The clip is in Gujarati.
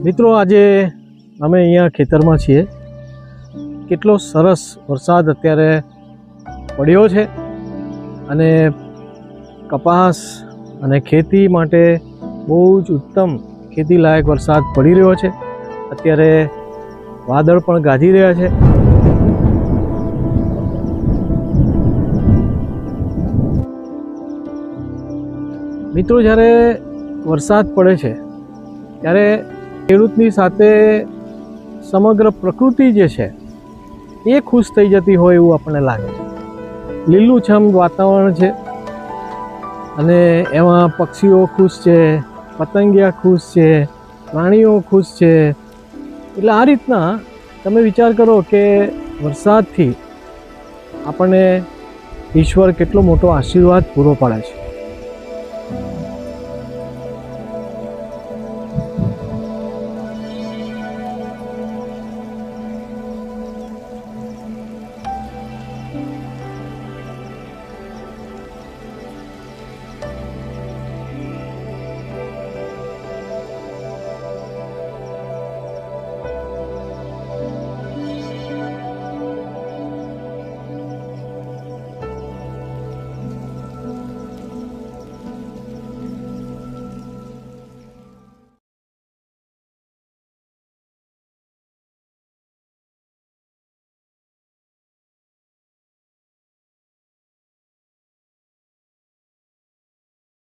મિત્રો આજે અમે અહીંયા ખેતરમાં છીએ। કેટલો સરસ વરસાદ અત્યારે પડ્યો છે અને કપાસ અને ખેતી માટે બહુ જ ઉત્તમ ખેતી લાયક વરસાદ પડી રહ્યો છે। અત્યારે વાદળ પણ ગાજી રહ્યા છે। મિત્રો જ્યારે વરસાદ પડે છે ત્યારે ખેડૂતની સાથે સમગ્ર પ્રકૃતિ જે છે એ ખુશ થઈ જતી હોય એવું આપણને લાગે છે। લીલુંછમ વાતાવરણ છે અને એમાં પક્ષીઓ ખુશ છે, પતંગિયા ખુશ છે, પ્રાણીઓ ખુશ છે। એટલે આ રીતના તમે વિચાર કરો કે વરસાદથી આપણને ઈશ્વર કેટલો મોટો આશીર્વાદ પૂરો પાડે છે।